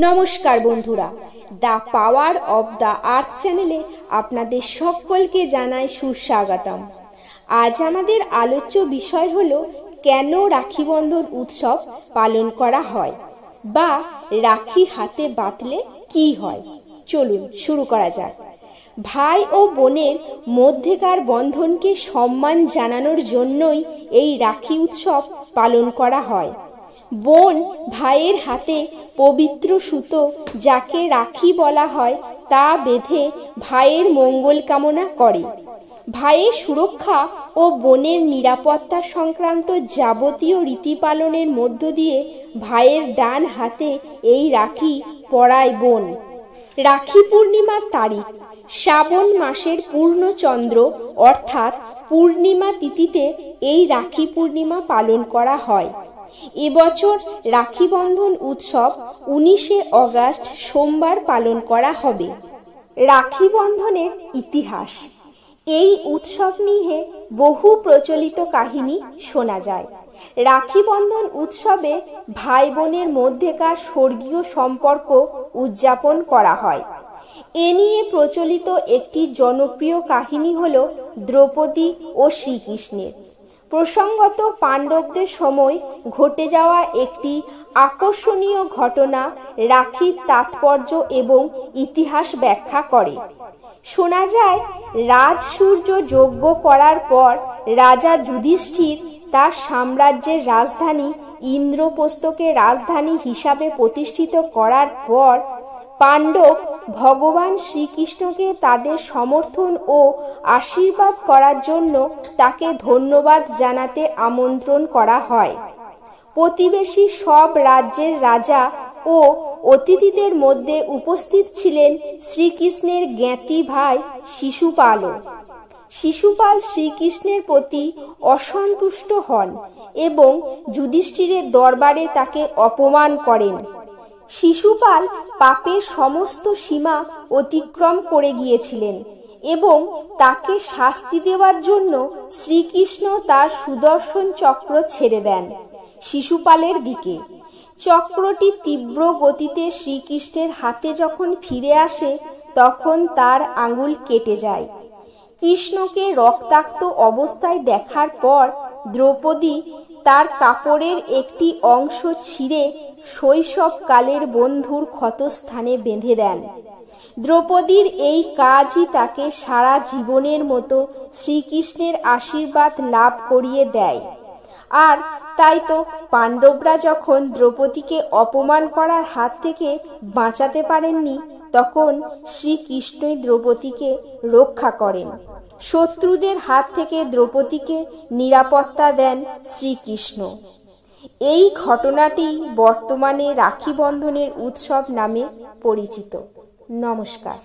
নমস্কার বন্ধুরা, the power of the earth চ্যানেলে আপনাদের সকলকে জানাই সুস্বাগতম। আজ আমাদের আলোচ্য বিষয় হলো কেন রাখি বন্ধন উৎসব পালন করা হয় বা রাখি হাতে বাঁধলে কি হয়। চলুন শুরু করা যাক। ভাই ও বোনের মধ্যেকার বন্ধনকে সম্মান জানানোর জন্যই এই রাখি উৎসব পালন করা হয়। বোন ভাইয়ের হাতে পবিত্র সুতো, যাকে রাখি বলা হয়, তা বেঁধে ভাইয়ের মঙ্গল কামনা করে। ভাইয়ের সুরক্ষা ও বোনের নিরাপত্তা সংক্রান্ত যাবতীয় রীতি পালনের মধ্য দিয়ে ভাইয়ের ডান হাতে এই রাখি পরায় বোন। রাখি পূর্ণিমার তারিখ শ্রাবণ মাসের পূর্ণচন্দ্র অর্থাৎ পূর্ণিমা তিথিতে এই রাখি পূর্ণিমা পালন করা হয়। এবছর রাখি বন্ধন উৎসব 19শে অগাস্ট সোমবার পালন করা হবে। রাখি বন্ধনের ইতিহাস। এই উৎসব নিয়ে বহু প্রচলিত কাহিনী শোনা যায়। রাখি বন্ধন উৎসবে ভাই বোনের মধ্যেকার স্বর্গীয় সম্পর্ক উদযাপন করা হয়। এ নিয়ে প্রচলিত একটি জনপ্রিয় কাহিনী হল দ্রৌপদী ও শ্রীকৃষ্ণের। প্রসঙ্গত পাণ্ডবদের সময় ঘটে যাওয়া একটি আকর্ষণীয় ঘটনা রাখির তাৎপর্য এবং ইতিহাস ব্যাখ্যা করে। শোনা যায়, রাজসূর্য যজ্ঞ করার পর রাজা যুধিষ্ঠির তার সাম্রাজ্যের রাজধানী ইন্দ্রপ্রস্থকে রাজধানী হিসাবে প্রতিষ্ঠিত করার পর পাণ্ডব ভগবান শ্রীকৃষ্ণকে তাদের সমর্থন ও আশীর্বাদ করার জন্য তাকে ধন্যবাদ জানাতে আমন্ত্রণ করা হয়। প্রতিবেশী সব রাজ্যের রাজা ও অতিথিদের মধ্যে উপস্থিত ছিলেন শ্রীকৃষ্ণের জ্ঞাতি ভাই শিশুপালও। শিশুপাল শ্রীকৃষ্ণের প্রতি অসন্তুষ্ট হন এবং যুধিষ্ঠিরের দরবারে তাকে অপমান করেন। শিশুপাল পাপের সমস্ত সীমা অতিক্রম করে গিয়েছিলেন এবং তাকে শাস্তি দেওয়ার জন্য শ্রীকৃষ্ণ তার সুদর্শন চক্র ছেড়ে দেন শিশুপালের দিকে। চক্রটি তীব্র গতিতে শ্রীকৃষ্ণের হাতে যখন ফিরে আসে, তখন তার আঙুল কেটে যায়। কৃষ্ণকে রক্তাক্ত অবস্থায় দেখার পর দ্রৌপদী তার কাপড়ের একটি অংশ ছিঁড়ে শৈশবকালের বন্ধুর ক্ষতস্থানে বেঁধে দেন। দ্রৌপদীর এই কাজই তাকে সারা জীবনের মতো শ্রীকৃষ্ণের আশীর্বাদ লাভ করিয়ে দেয়। আর তাই তো পাণ্ডবরা যখন দ্রৌপদীকে অপমান করার হাত থেকে বাঁচাতে পারেননি, তখন শ্রীকৃষ্ণই দ্রৌপদীকে রক্ষা করেন। শত্রুদের হাত থেকে দ্রৌপদীকে নিরাপত্তা দেন শ্রীকৃষ্ণ। এই ঘটনাটি বর্তমানে রাখি বন্ধনের উৎসব নামে পরিচিত। নমস্কার।